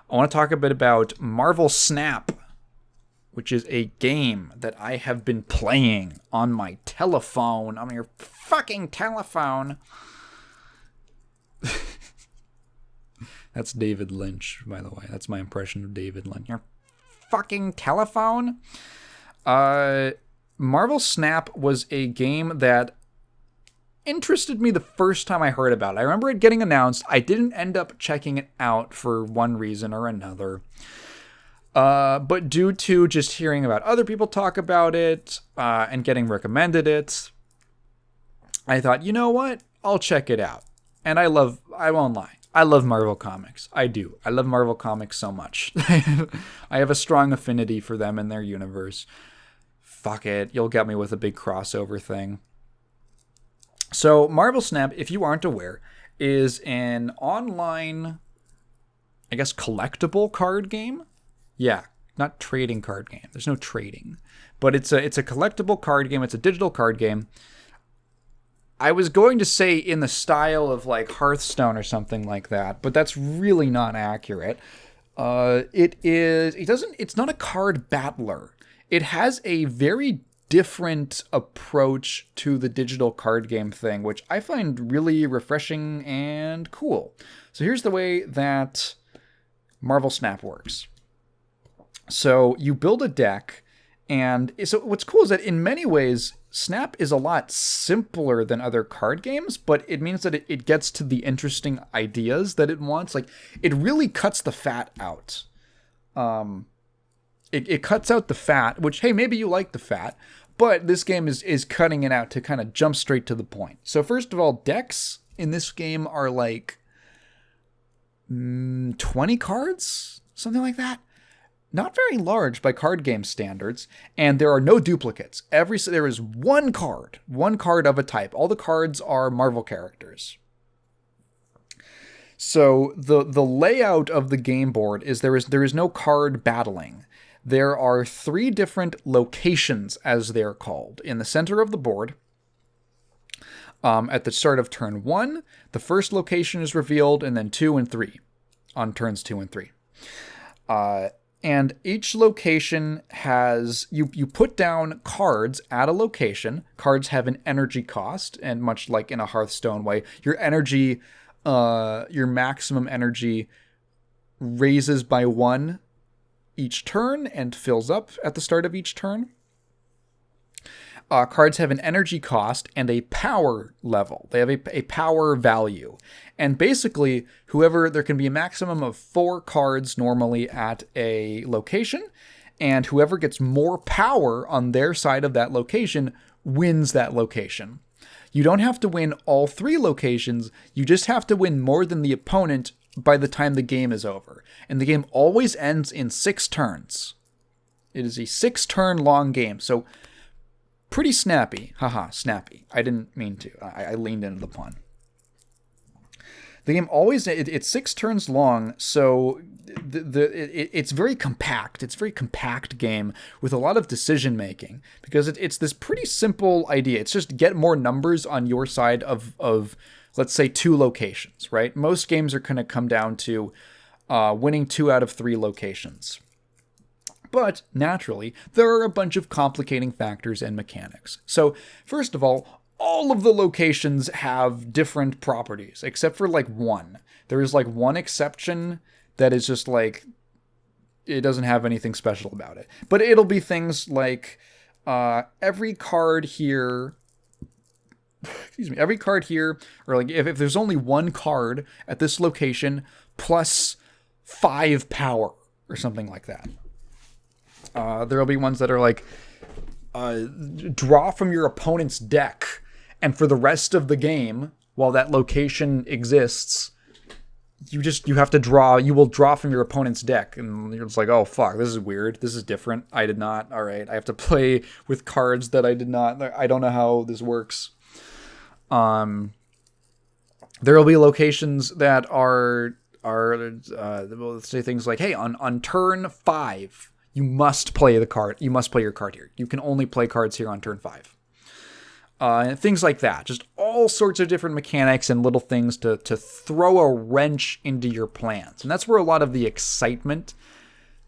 I want to talk a bit about Marvel Snap, which is a game that I have been playing on my telephone, on your fucking telephone. That's David Lynch, by the way. That's my impression of David Lynch. Your fucking telephone? Marvel Snap was a game that interested me the first time I heard about it. I remember it getting announced. I didn't end up checking it out for one reason or another. But due to just hearing about other people talk about it and getting recommended it, I thought, you know what? I'll check it out. And I won't lie, I love Marvel Comics. I do. I love Marvel Comics so much. I have a strong affinity for them and their universe. Fuck it. You'll get me with a big crossover thing. So Marvel Snap, if you aren't aware, is an online, I guess, collectible card game. Yeah, not trading card game. There's no trading. But it's a collectible card game. It's a digital card game. I was going to say in the style of like Hearthstone or something like that, but that's really not accurate. It's not a card battler. It has a very different approach to the digital card game thing, which I find really refreshing and cool. So here's the way that Marvel Snap works. So you build a deck, and so what's cool is that in many ways, Snap is a lot simpler than other card games, but it means that it gets to the interesting ideas that it wants. Like, it really cuts the fat out. It cuts out the fat, which, hey, maybe you like the fat, but this game is cutting it out to kind of jump straight to the point. So first of all, decks in this game are like 20 cards, something like that. Not very large by card game standards, and there are no duplicates. There is one card of a type. All the cards are Marvel characters. So the layout of the game board is there is no card battling. There are 3 different locations, as they're called, in the center of the board. At the start of turn 1, the first location is revealed, and then 2 and 3 on turns 2 and 3. And each location has, you put down cards at a location. Cards have an energy cost, and much like in a Hearthstone way, your maximum energy raises by 1 each turn and fills up at the start of each turn. Cards have an energy cost and a power level. They have a power value. And basically, there can be a maximum of 4 cards normally at a location, and whoever gets more power on their side of that location wins that location. You don't have to win all 3 locations, you just have to win more than the opponent by the time the game is over. And the game always ends in 6 turns. It is a 6-turn long game, so pretty snappy. Haha, snappy. I didn't mean to. I leaned into the pun. The game it's 6 turns long, so it's very compact. It's a very compact game with a lot of decision making, because it's this pretty simple idea. It's just get more numbers on your side of let's say 2 locations, right? Most games are going to come down to winning 2 out of 3 locations. But, naturally, there are a bunch of complicating factors and mechanics. So, first of all of the locations have different properties, except for, like, one. There is, like, one exception that is just, like, it doesn't have anything special about it. But it'll be things like, every card here, or, like, if there's only one card at this location, plus 5 power, or something like that. There'll be ones that are like, draw from your opponent's deck, and for the rest of the game, while that location exists, you have to draw, you will draw from your opponent's deck, and you're just like, oh fuck, this is weird, this is different, I did not, alright, I have to play with cards that I did not, I don't know how this works. There will be locations that are let's say things like, hey, on turn 5, you must play the card. You must play your card here. You can only play cards here on turn 5. and things like that. Just all sorts of different mechanics and little things to throw a wrench into your plans. And that's where a lot of the excitement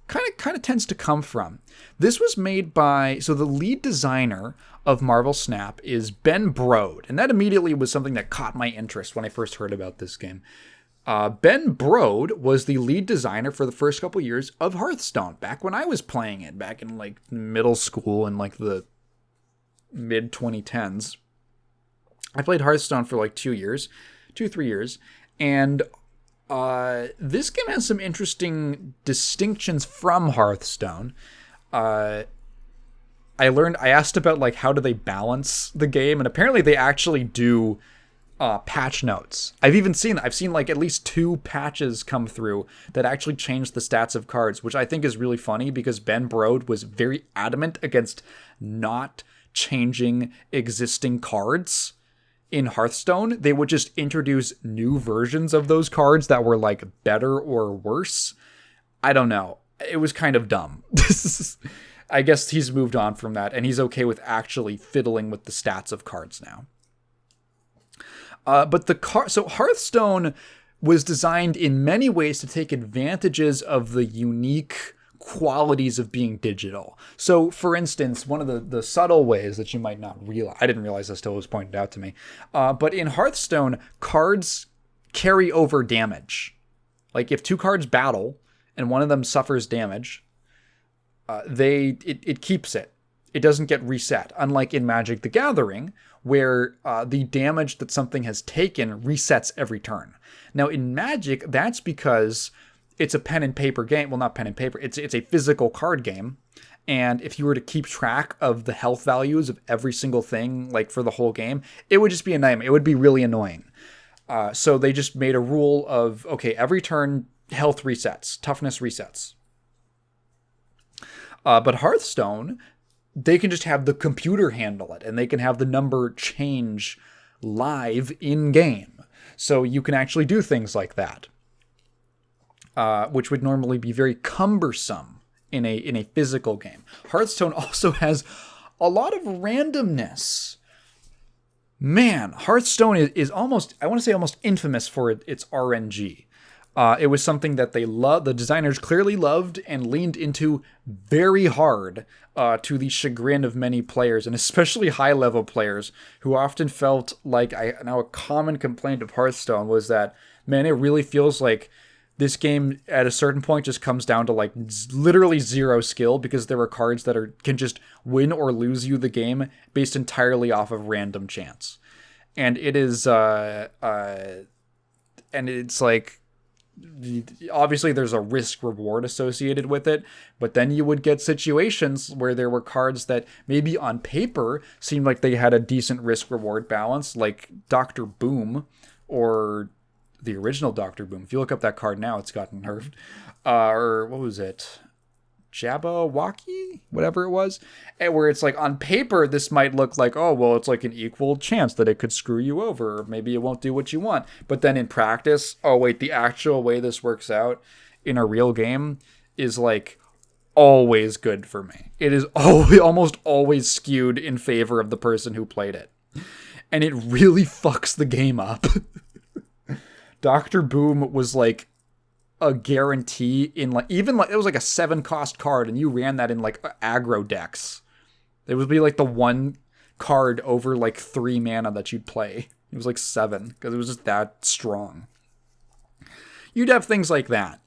kind of tends to come from. This was made by, so the lead designer of Marvel Snap is Ben Brode, and that immediately was something that caught my interest when I first heard about this game. Ben Brode was the lead designer for the first couple years of Hearthstone, back when I was playing it, back in like middle school in like the mid 2010s. I played Hearthstone for like 3 years, and this game has some interesting distinctions from Hearthstone. I asked about like how do they balance the game, and apparently they actually do patch notes. I've seen like at least 2 patches come through that actually change the stats of cards, which I think is really funny because Ben Brode was very adamant against not changing existing cards in Hearthstone. They would just introduce new versions of those cards that were like better or worse. I don't know. It was kind of dumb. I guess he's moved on from that, and he's okay with actually fiddling with the stats of cards now. So Hearthstone was designed in many ways to take advantages of the unique qualities of being digital. So, for instance, one of the subtle ways that you might not realize, I didn't realize this till it was pointed out to me, but in Hearthstone, cards carry over damage. Like, if 2 cards battle and one of them suffers damage, it keeps it. It doesn't get reset, unlike in Magic the Gathering, where the damage that something has taken resets every turn. Now, in Magic, that's because it's a pen and paper game. Well, not pen and paper. It's a physical card game. And if you were to keep track of the health values of every single thing, like for the whole game, it would just be a nightmare. It would be really annoying. So they just made a rule of, okay, every turn, health resets, toughness resets. But Hearthstone, they can just have the computer handle it, and they can have the number change live in-game. So you can actually do things like that, which would normally be very cumbersome in a physical game. Hearthstone also has a lot of randomness. Man, Hearthstone is almost, I want to say almost infamous for its RNG. It was something that the designers clearly loved and leaned into very hard, to the chagrin of many players, and especially high-level players, who often felt like, a common complaint of Hearthstone was that, man, it really feels like this game at a certain point just comes down to like literally zero skill, because there are cards that can just win or lose you the game based entirely off of random chance. And it is, and it's like, obviously there's a risk reward associated with it, but then you would get situations where there were cards that maybe on paper seemed like they had a decent risk reward balance, like Dr. Boom, or the original Dr. Boom. If you look up that card now, it's gotten nerfed. Or what was it? Jabberwocky? Whatever it was. And where it's like, on paper, this might look like, oh, well, it's like an equal chance that it could screw you over. Or maybe it won't do what you want. But then in practice, oh, wait, the actual way this works out in a real game is like always good for me. It is almost always skewed in favor of the person who played it. And it really fucks the game up. Dr. Boom was like a guarantee in like, even like, it was like a 7-cost card, and you ran that in like aggro decks. It would be like the one card over like 3 mana that you'd play. It was like 7, because it was just that strong. You'd have things like that.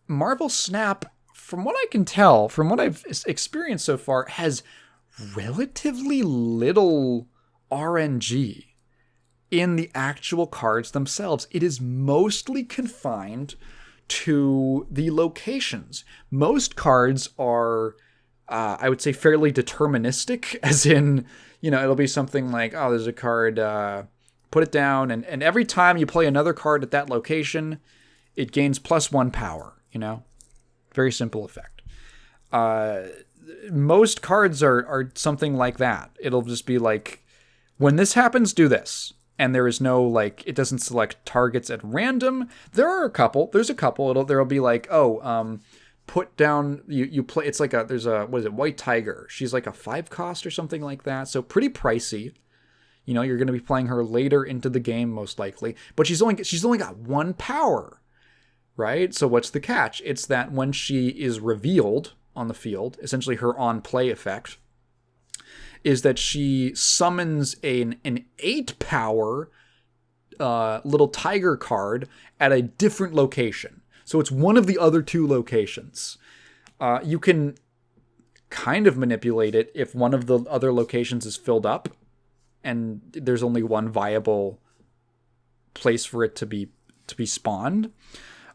Marvel Snap, from what I can tell, from what I've experienced so far, has relatively little RNG in the actual cards themselves. It is mostly confined to the locations. Most cards are, I would say, fairly deterministic, as in, it'll be something like, oh, there's a card, put it down, and every time you play another card at that location, it gains +1 power, Very simple effect. Most cards are something like that. It'll just be like, when this happens, do this. And there is no, like, it doesn't select targets at random. There's a couple. There'll be like, put down, you play, it's like there's a, what is it, White Tiger. She's like a 5 cost or something like that. So pretty pricey. You know, you're going to be playing her later into the game most likely, but she's only got 1 power, right? So what's the catch? It's that when she is revealed on the field, essentially her on play effect is that she summons an 8 power little tiger card at a different location. So it's one of the other 2 locations. You can kind of manipulate it if one of the other locations is filled up and there's only one viable place for it to be spawned.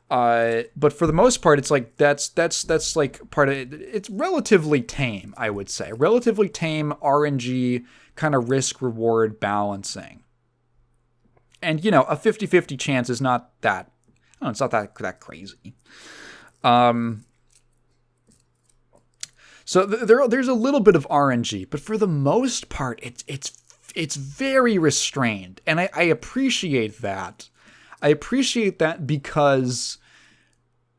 But for the most part, it's like that's like part of it. It's relatively tame, I would say. Relatively tame RNG kind of risk reward balancing. And you know, a 50-50 chance is not that. It's not that crazy. So there's a little bit of RNG, but for the most part, it's very restrained, and I appreciate that. I appreciate that because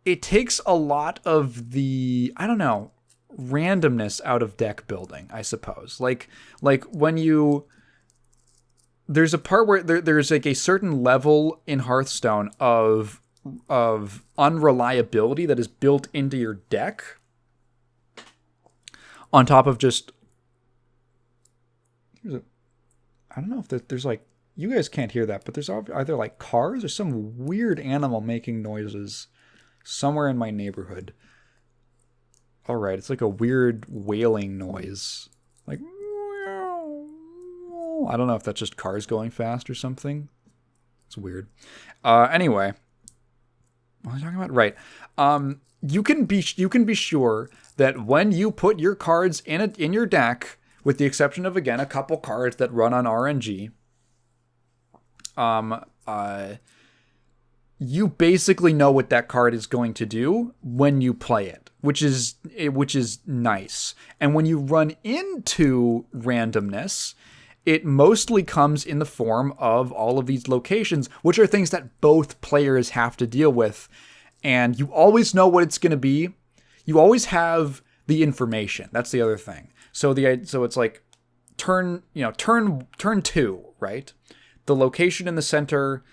it takes a lot of the, I don't know, randomness out of deck building, I suppose. Like when there's a part where there's like a certain level in Hearthstone of unreliability that is built into your deck on top of just, I don't know if there's like, you guys can't hear that, but there's either like cars or some weird animal making noises somewhere in my neighborhood. All right, it's like a weird wailing noise. Like, I don't know if that's just cars going fast or something. It's weird. Anyway, what was I talking about? Right. You can be sure that when you put your cards in your deck, with the exception of, again, a couple cards that run on RNG, you basically know what that card is going to do when you play it, which is nice. And when you run into randomness, it mostly comes in the form of all of these locations, which are things that both players have to deal with. And you always know what it's going to be. You always have the information. That's the other thing. So it's like turn 2, right? The location in the center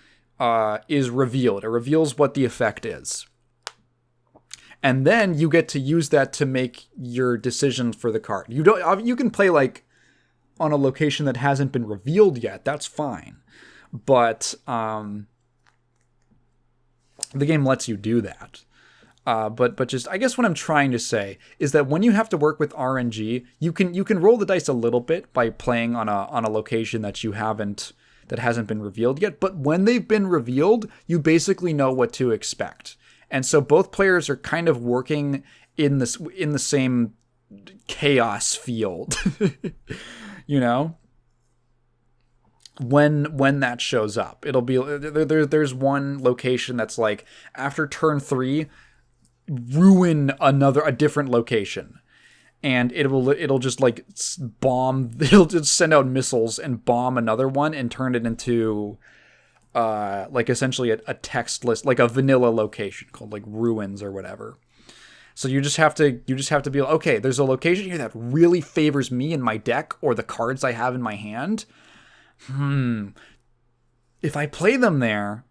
is revealed. It reveals what the effect is. And then you get to use that to make your decisions for the card. You can play like on a location that hasn't been revealed yet. That's fine. But the game lets you do that. But just, I guess what I'm trying to say is that when you have to work with RNG, you can roll the dice a little bit by playing on a location that hasn't been revealed yet. But when they've been revealed, you basically know what to expect. And so both players are kind of working in the same chaos field, you know? When that shows up, it'll be there's one location that's like after turn 3, ruin a different location, and it'll just like bomb. It'll just send out missiles and bomb another one and turn it into like essentially a text list, like a vanilla location called like ruins or whatever. So you just have to be like, okay, there's a location here that really favors me and my deck or the cards I have in my hand. If I play them there,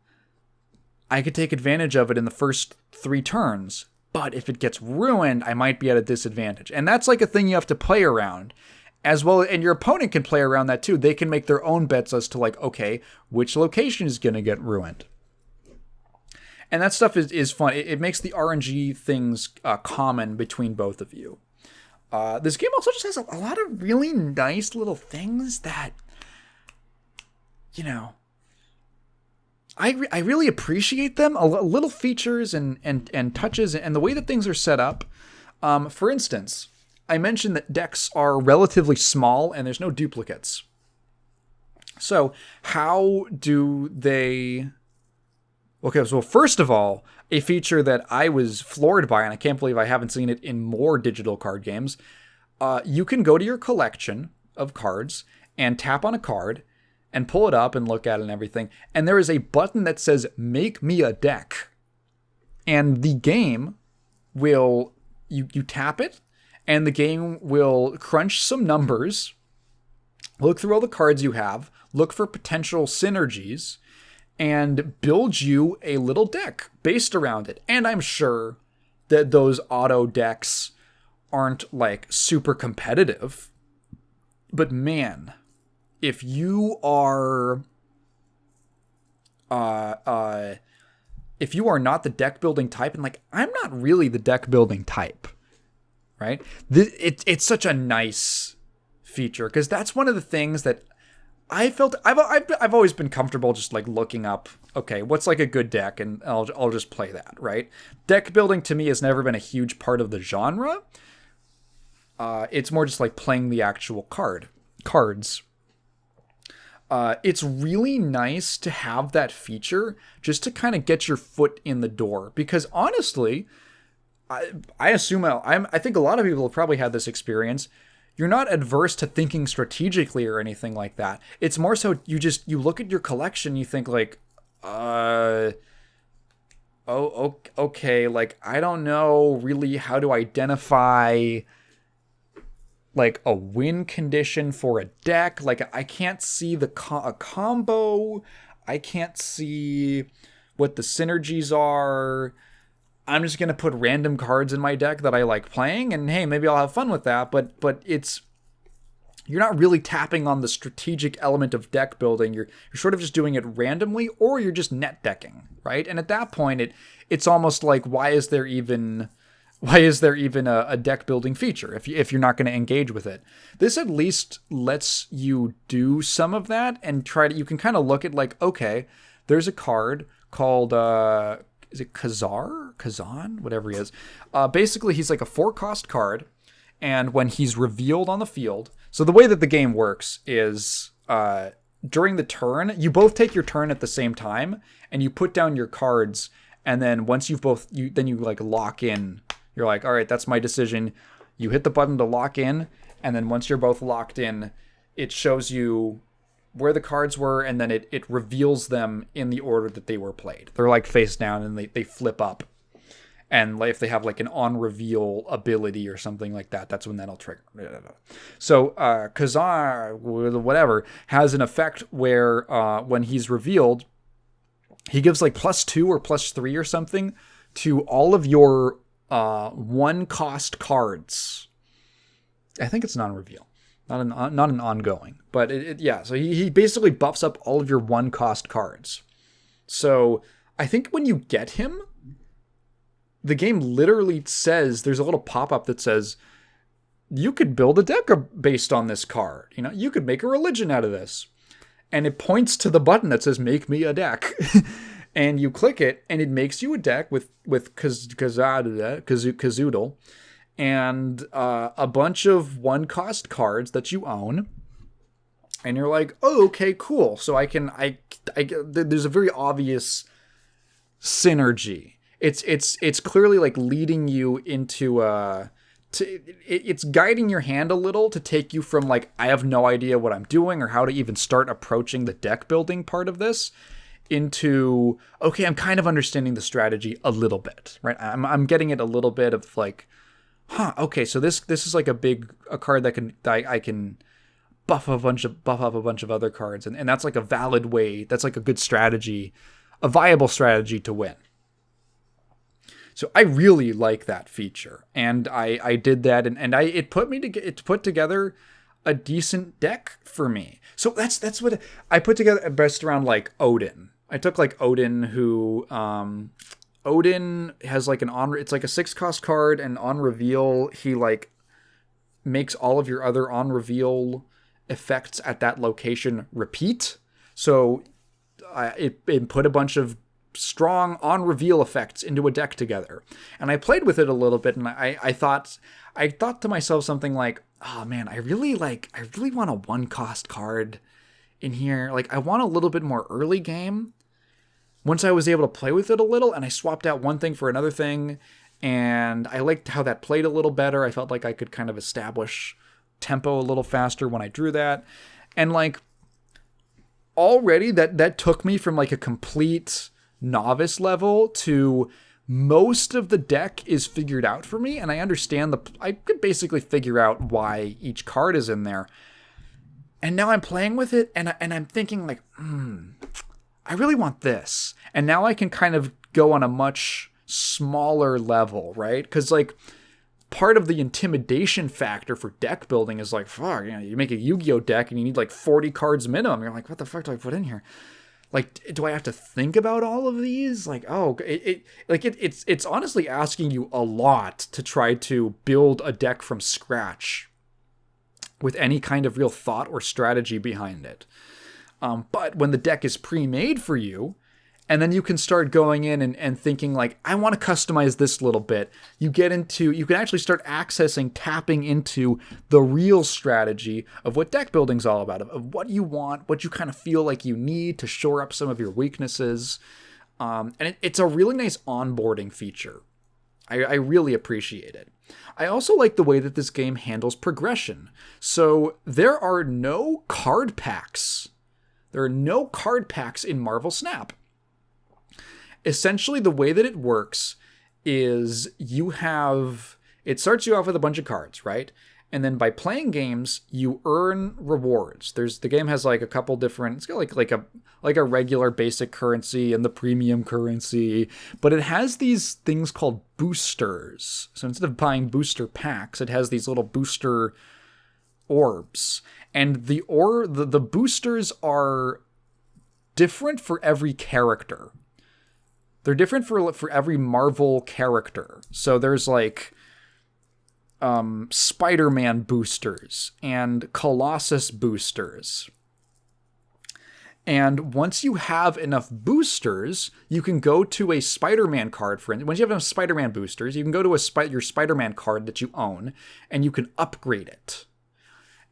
I could take advantage of it in the first 3 turns. But if it gets ruined, I might be at a disadvantage. And that's like a thing you have to play around as well. And your opponent can play around that too. They can make their own bets as to like, okay, which location is going to get ruined. And that stuff is fun. It makes the RNG things common between both of you. This game also just has a lot of really nice little things that, you know, I really appreciate them. Little features and touches and the way that things are set up. For instance, I mentioned that decks are relatively small and there's no duplicates. So how do they... Okay, so first of all, a feature that I was floored by, and I can't believe I haven't seen it in more digital card games, you can go to your collection of cards and tap on a card and pull it up and look at it and everything, and there is a button that says, make me a deck. And the game will you tap it, and the game will crunch some numbers, look through all the cards you have, look for potential synergies, and build you a little deck based around it. And I'm sure that those auto decks aren't like super competitive, but man, if you are if you are not the deck building type, and like I'm not really the deck building type, right? It's such a nice feature, because that's one of the things that I felt I've always been comfortable just like looking up, okay, what's like a good deck, and I'll just play that, right? Deck building to me has never been a huge part of the genre. It's more just like playing the actual cards. It's really nice to have that feature just to kind of get your foot in the door, because honestly, I think a lot of people have probably had this experience. You're not adverse to thinking strategically or anything like that. It's more so you look at your collection, you think like, okay, like I don't know really how to identify like a win condition for a deck. Like I can't see a combo. I can't see what the synergies are. I'm just going to put random cards in my deck that I like playing, and hey, maybe I'll have fun with that. But you're not really tapping on the strategic element of deck building. You're sort of just doing it randomly, or you're just net decking, right? And at that point, it's almost like, why is there even a deck building feature if you're not going to engage with it? This at least lets you do some of that and you can kind of look at like, okay, there's a card called is it Kazan, whatever he is. Basically, he's like a 4-cost card, and when he's revealed on the field, so the way that the game works is during the turn, you both take your turn at the same time, and you put down your cards, and then once you like lock in. You're like, all right, that's my decision. You hit the button to lock in, and then once you're both locked in, it shows you where the cards were, and then it reveals them in the order that they were played. They're like face down, and they flip up. And if they have like an on-reveal ability or something like that, that's when that'll trigger. So Kazar, whatever, has an effect where when he's revealed, he gives like +2 or +3 or something to all of your 1-cost cards. I think it's non-reveal, not an ongoing, but yeah. So he basically buffs up all of your 1-cost cards. So I think when you get him, the game literally says, there's a little pop-up that says, you could build a deck based on this card. You know, you could make a religion out of this, and it points to the button that says "Make me a deck." And you click it, and it makes you a deck with Kazoodle and a bunch of 1-cost cards that you own. And you're like, oh, okay, cool. So there's a very obvious synergy. It's clearly like leading you into it's guiding your hand a little to take you from like, I have no idea what I'm doing or how to even start approaching the deck building part of this, into, okay, I'm kind of understanding the strategy a little bit, right? I'm getting it a little bit of like, okay, so this is like a card that I can buff up a bunch of other cards, and that's like a valid way. That's like a good strategy, a viable strategy to win. So I really like that feature, and I did that, and it put together a decent deck for me. So that's what I put together best around like Odin. I took like Odin, who Odin has like it's like a 6-cost card, and on reveal he like makes all of your other on reveal effects at that location repeat. So it put a bunch of strong on reveal effects into a deck together, and I played with it a little bit, and I thought to myself something like, oh man, I really want a 1-cost card in here. Like, I want a little bit more early game. Once I was able to play with it a little, and I swapped out one thing for another thing, and I liked how that played a little better. I felt like I could kind of establish tempo a little faster when I drew that. And like, already that took me from like a complete novice level to most of the deck is figured out for me, and I understand I could basically figure out why each card is in there. And now I'm playing with it, and I'm thinking like, I really want this. And now I can kind of go on a much smaller level, right? Because like part of the intimidation factor for deck building is like, fuck, you make a Yu-Gi-Oh deck and you need like 40 cards minimum. You're like, what the fuck do I put in here? Like, do I have to think about all of these? Like, oh, it's honestly asking you a lot to try to build a deck from scratch with any kind of real thought or strategy behind it. But when the deck is pre-made for you, and then you can start going in and thinking like, I want to customize this little bit. You can actually start tapping into the real strategy of what deck building's all about, of what you want, what you kind of feel like you need to shore up some of your weaknesses. And it's a really nice onboarding feature. I really appreciate it. I also like the way that this game handles progression. So there are no card packs. There are no card packs in Marvel Snap. Essentially, the way that it works is it starts you off with a bunch of cards, right? And then by playing games, you earn rewards. The game has like a couple different, it's got like a regular basic currency and the premium currency, but it has these things called boosters. So instead of buying booster packs, it has these little booster orbs. And the boosters are different for every character. They're different for every Marvel character. So there's like Spider-Man boosters and Colossus boosters. And once you have enough boosters, you can go to a Spider-Man card. Once you have enough Spider-Man boosters, you can go to your Spider-Man card that you own, and you can upgrade it.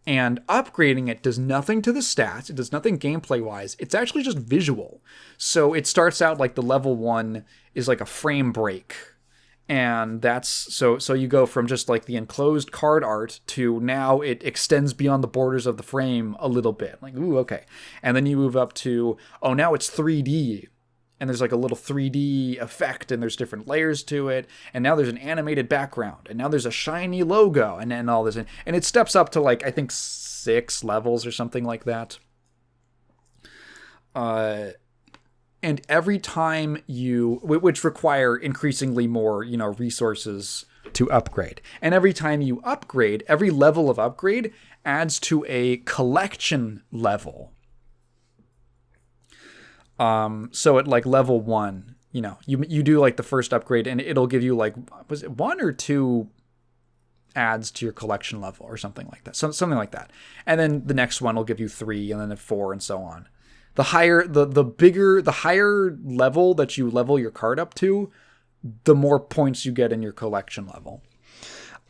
And upgrading it does nothing to the stats. It does nothing gameplay-wise. It's actually just visual. So it starts out like the level 1 is like a frame break. And that's so you go from just like the enclosed card art to now it extends beyond the borders of the frame a little bit. Like, ooh, okay. And then you move up to, oh, now it's 3D. And there's like a little 3D effect, and there's different layers to it. And now there's an animated background, and now there's a shiny logo, and then all this. And it steps up to like, I think 6 levels or something like that. And every time which require increasingly more, resources to upgrade. And every time you upgrade, every level of upgrade adds to a collection level. So at like level 1, you do like the first upgrade and it'll give you like, was it 1 or 2 adds to your collection level or something like that. Something like that. And then the next one will give you 3 and then 4 and so on. The higher level that you level your card up to, the more points you get in your collection level.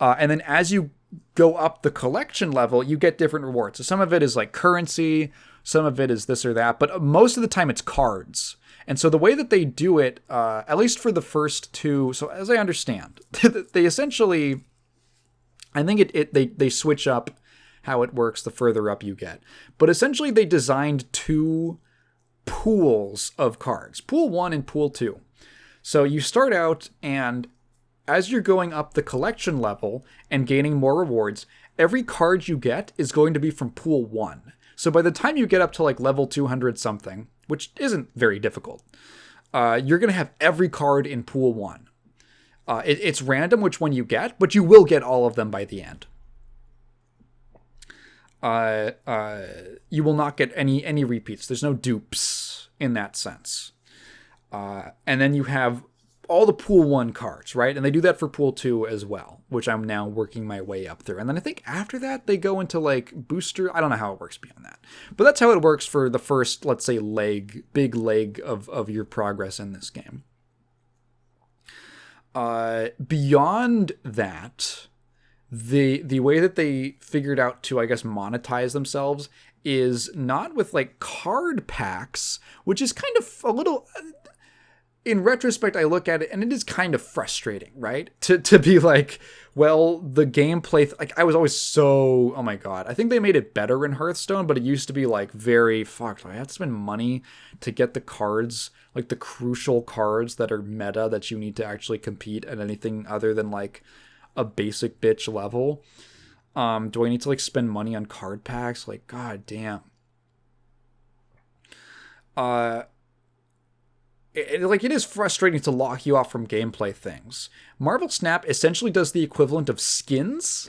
And then as you go up the collection level, you get different rewards. So some of it is like currency, some of it is this or that, but most of the time it's cards. And so the way that they do it, at least for the first 2, so as I understand, they essentially, I think they switch up how it works the further up you get. But essentially they designed 2 pools of cards, pool 1 and pool 2. So you start out, and as you're going up the collection level and gaining more rewards, every card you get is going to be from pool 1. So by the time you get up to like level 200 something, which isn't very difficult, you're going to have every card in pool 1. It's random which one you get, but you will get all of them by the end. You will not get any repeats. There's no dupes in that sense. And then you have all the pool 1 cards, right? And they do that for pool 2 as well, which I'm now working my way up through. And then I think after that, they go into like booster. I don't know how it works beyond that. But that's how it works for the first, let's say, big leg of your progress in this game. Beyond that, the way that they figured out to, I guess, monetize themselves is not with like card packs, which is kind of a little... in retrospect, I look at it and it is kind of frustrating, right? To be like, well, the gameplay, like, I was always so, oh my God. I think they made it better in Hearthstone, but it used to be like very, fuck, I have to spend money to get the cards, like the crucial cards that are meta that you need to actually compete at anything other than like a basic bitch level. Do I need to like spend money on card packs? Like, God damn. It is frustrating to lock you off from gameplay things. Marvel Snap essentially does the equivalent of skins,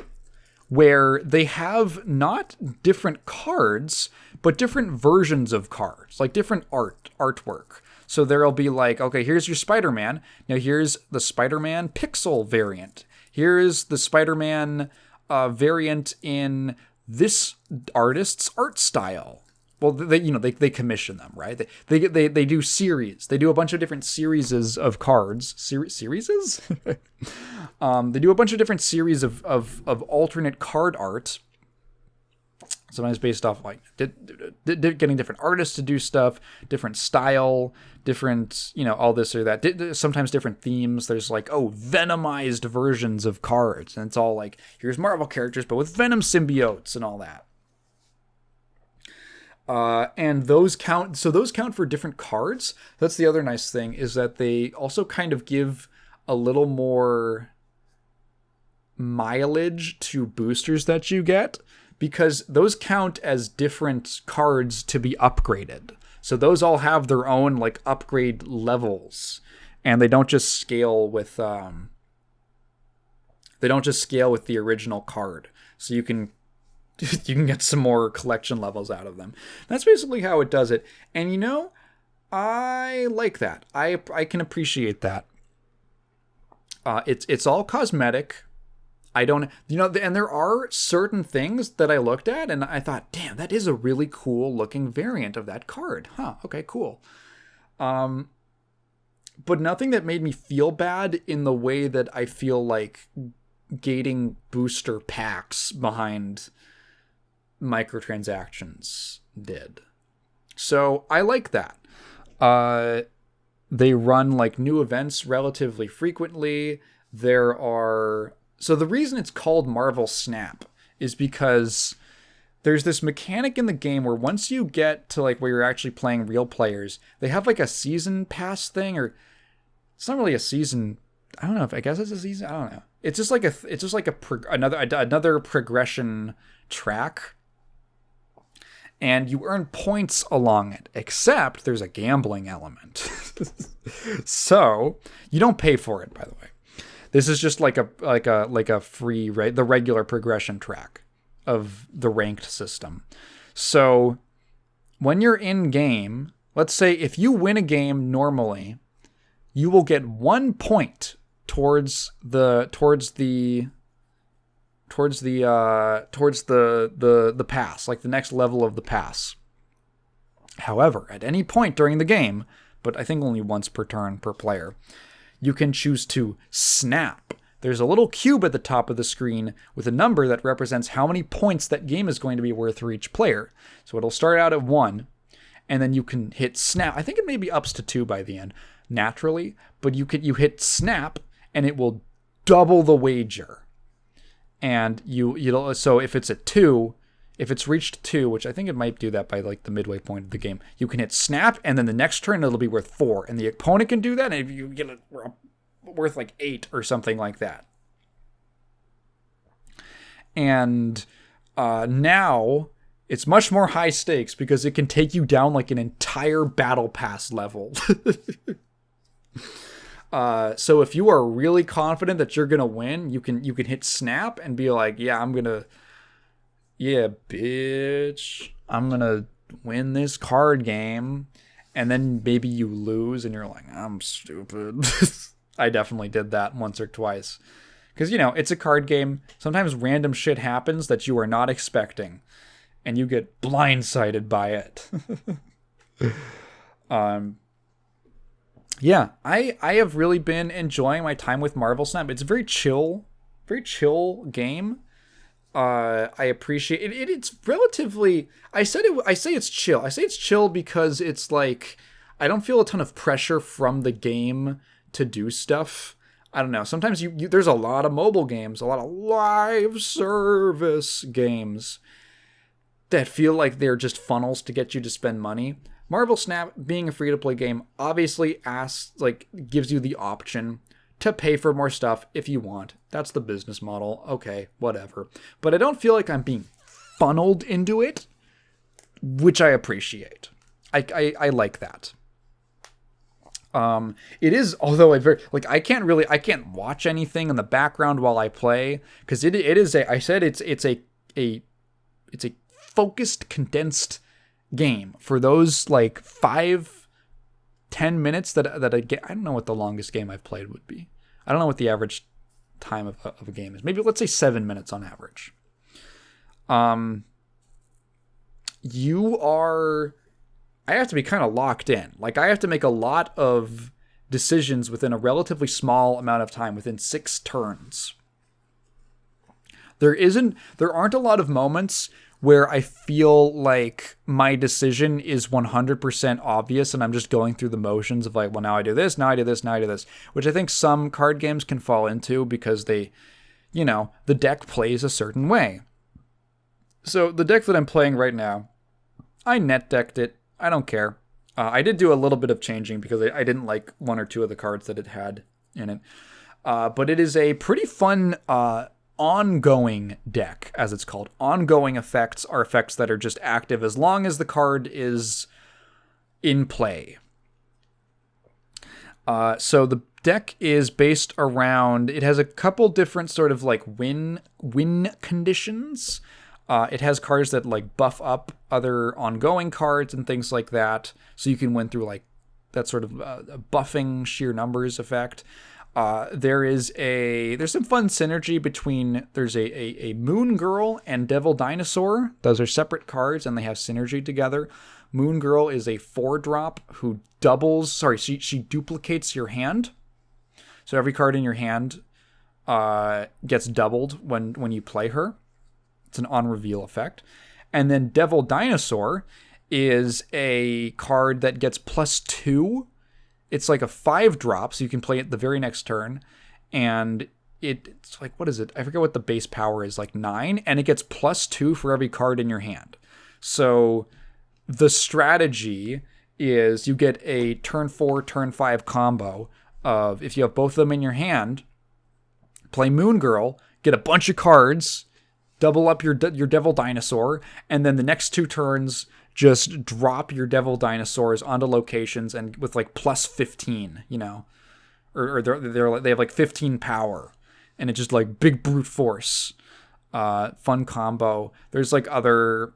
where they have not different cards, but different versions of cards, like different artwork. So there'll be like, okay, here's your Spider-Man. Now here's the Spider-Man pixel variant. Here's the Spider-Man variant in this artist's art style. Well, they commission them, right? They do series. They do a bunch of different series of cards. Series? They do a bunch of different series of alternate card art. Sometimes based off like getting different artists to do stuff, different style, different, all this or that. Sometimes different themes. There's like, Venomized versions of cards. And it's all like, here's Marvel characters, but with Venom symbiotes and all that. And those count. So those count for different cards. That's the other nice thing, is that they also kind of give a little more mileage to boosters that you get, because those count as different cards to be upgraded. So those all have their own like upgrade levels, and they don't just scale with the original card. So you can get some more collection levels out of them. That's basically how it does it. And I like that. I can appreciate that. It's all cosmetic. I don't, and there are certain things that I looked at and I thought, damn, that is a really cool looking variant of that card. Huh, okay, cool. But nothing that made me feel bad in the way that I feel like gating booster packs behind microtransactions did. So I like that. They run like new events relatively frequently. So the reason it's called Marvel Snap is because there's this mechanic in the game where once you get to like where you're actually playing real players, they have like a season pass thing, it's not really a season. I don't know, I guess it's a season. I don't know. It's just like another progression track. And you earn points along it, except there's a gambling element. So you don't pay for it, by the way. This is just like a free, right? The regular progression track of the ranked system. So when you're in game, let's say if you win a game normally, you will get 1 point towards the pass, like the next level of the pass. However, at any point during the game, but I think only once per turn per player, you can choose to snap. There's a little cube at the top of the screen with a number that represents how many points that game is going to be worth for each player. So it'll start out at 1, and then you can hit snap. I think it maybe ups to 2 by the end, naturally, but you hit snap, and it will double the wager. And so if it's at 2, if it's reached 2, which I think it might do that by like the midway point of the game, you can hit snap, and then the next turn it'll be worth 4, and the opponent can do that, and if you get it worth like 8 or something like that. And now it's much more high stakes because it can take you down like an entire battle pass level. So if you are really confident that you're gonna win, you can hit snap and be like, yeah, bitch, I'm gonna win this card game. And then maybe you lose and you're like, I'm stupid. I definitely did that once or twice. Because, it's a card game. Sometimes random shit happens that you are not expecting. And you get blindsided by it. Yeah, I have really been enjoying my time with Marvel Snap. It's a very chill game. I appreciate it. It's relatively. I say it's chill. I say it's chill because it's like I don't feel a ton of pressure from the game to do stuff. I don't know. Sometimes there's a lot of mobile games, a lot of live service games that feel like they're just funnels to get you to spend money. Marvel Snap, being a free-to-play game, obviously gives you the option to pay for more stuff if you want. That's the business model. Okay, whatever. But I don't feel like I'm being funneled into it, which I appreciate. I like that. It is, although I can't watch anything in the background while I play, because it's a focused, condensed game for those like 5-10 minutes that I get. I don't know what the longest game I've played would be. I don't know what the average time of a game is. Maybe let's say 7 minutes on average. I have to be kind of locked in. Like, I have to make a lot of decisions within a relatively small amount of time, within 6 turns. There aren't a lot of moments where I feel like my decision is 100% obvious and I'm just going through the motions of like, well, now I do this, now I do this, now I do this, which I think some card games can fall into because the deck plays a certain way. So the deck that I'm playing right now, I net decked it. I don't care. I did do a little bit of changing because I didn't like 1 or 2 of the cards that it had in it. But it is a pretty fun ongoing deck, as it's called. Ongoing effects are effects that are just active as long as the card is in play. So the deck is based around, it has a couple different sort of like win conditions. It has cards that like buff up other ongoing cards and things like that, so you can win through like that sort of buffing sheer numbers effect. There's some fun synergy between, there's a Moon Girl and Devil Dinosaur. Those are separate cards and they have synergy together. Moon Girl is a 4-drop who she duplicates your hand. So every card in your hand gets doubled when you play her. It's an on-reveal effect. And then Devil Dinosaur is a card that gets +2. It's like a 5-drop, so you can play it the very next turn. And it's like, what is it? I forget what the base power is, like 9. And it gets +2 for every card in your hand. So the strategy is you get a turn 4, turn 5 combo of, if you have both of them in your hand, play Moon Girl, get a bunch of cards, double up your Devil Dinosaur, and then the next 2 turns, just drop your Devil Dinosaurs onto locations and with like +15, or they have like 15 power, and it's just like big brute force, fun combo. There's some other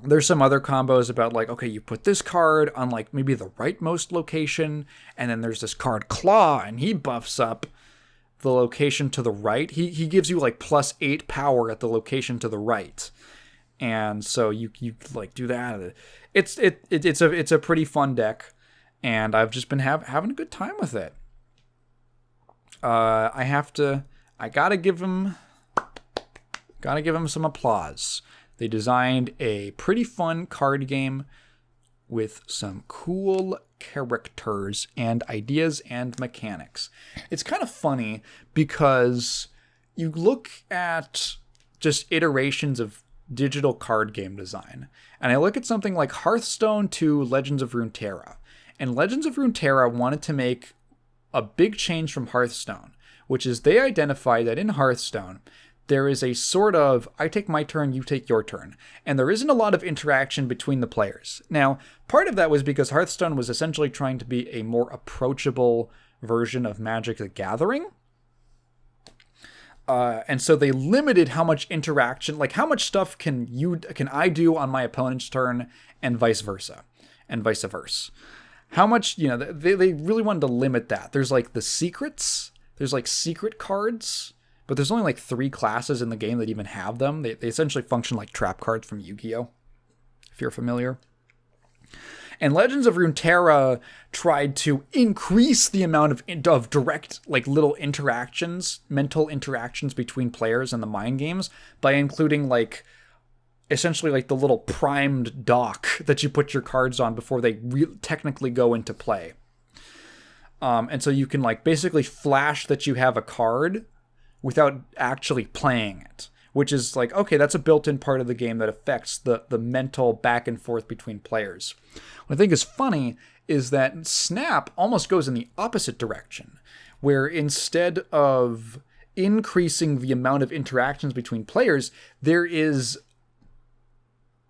combos about like, okay, you put this card on like maybe the rightmost location, and then there's this card Claw, and he buffs up the location to the right. He gives you like +8 power at the location to the right. And so you like do that. It's a pretty fun deck, and I've just been having a good time with it. I gotta give them some applause. They designed a pretty fun card game with some cool characters and ideas and mechanics. It's kind of funny because you look at just iterations of digital card game design, and I look at something like Hearthstone to Legends of Runeterra, and Legends of Runeterra wanted to make a big change from Hearthstone, which is they identified that in Hearthstone there is a sort of, I take my turn, you take your turn, and there isn't a lot of interaction between the players. Now, part of that was because Hearthstone was essentially trying to be a more approachable version of Magic the Gathering. And so they limited how much interaction, like how much stuff can I do on my opponent's turn, and vice versa, and vice versa. How much, they really wanted to limit that. There's like the secrets, there's like secret cards, but there's only like 3 classes in the game that even have them. They essentially function like trap cards from Yu-Gi-Oh!, if you're familiar. And Legends of Runeterra tried to increase the amount of direct, like little interactions, mental interactions between players in the mind games by including like essentially like the little primed dock that you put your cards on before they technically go into play. And so you can like basically flash that you have a card without actually playing it, which is like, okay, that's a built-in part of the game that affects the mental back and forth between players. What I think is funny is that Snap almost goes in the opposite direction, where instead of increasing the amount of interactions between players, there is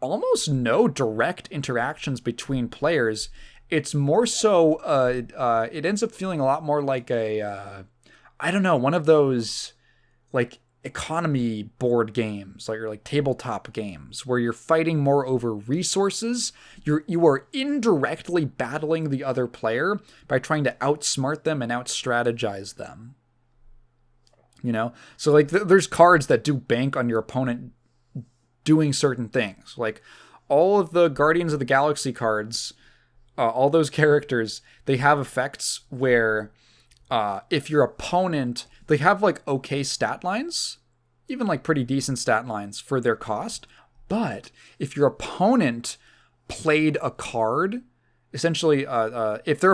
almost no direct interactions between players. It's more so, it ends up feeling a lot more like one of those like economy board games, like tabletop games, where you're fighting more over resources. You are indirectly battling the other player by trying to outsmart them and out-strategize them. So like there's cards that do bank on your opponent doing certain things. Like all of the Guardians of the Galaxy cards, all those characters, they have effects where if your opponent, they have like okay stat lines, even like pretty decent stat lines for their cost. But if your opponent played a card, essentially, if your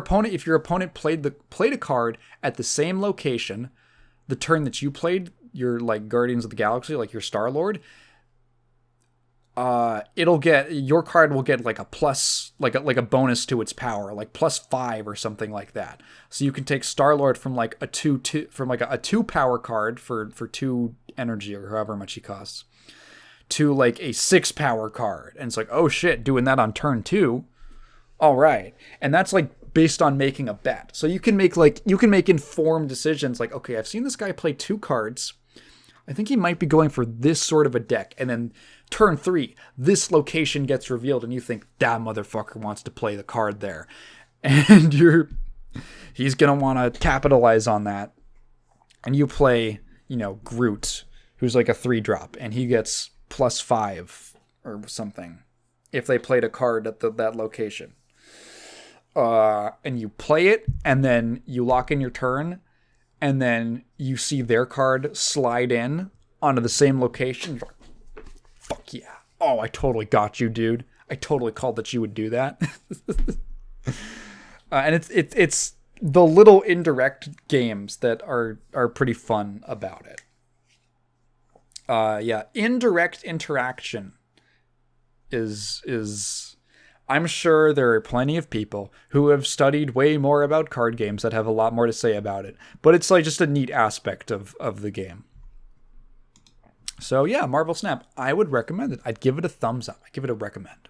opponent played a card at the same location, the turn that you played your like Guardians of the Galaxy, like your Star-Lord, your card will get like a plus, like a bonus to its power, like +5 or something like that. So you can take Star-Lord from like a 2 power card for 2 energy or however much he costs to like a 6 power card. And it's like, oh shit, doing that on turn 2. All right. And that's like based on making a bet. So you can make informed decisions like, okay, I've seen this guy play 2 cards. I think he might be going for this sort of a deck. And then turn 3, this location gets revealed and you think, that motherfucker wants to play the card there. And he's going to want to capitalize on that. And you play, Groot, who's like a 3-drop, and he gets +5 or something if they played a card at that location. And you play it, and then you lock in your turn, and then you see their card slide in onto the same location. You're like, fuck yeah. Oh, I totally got you, dude. I totally called that you would do that. And it's the little indirect games that are pretty fun about it. Indirect interaction is I'm sure there are plenty of people who have studied way more about card games that have a lot more to say about it. But it's like just a neat aspect of the game. So yeah, Marvel Snap, I would recommend it. I'd give it a thumbs up. I'd give it a recommend.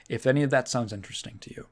If any of that sounds interesting to you.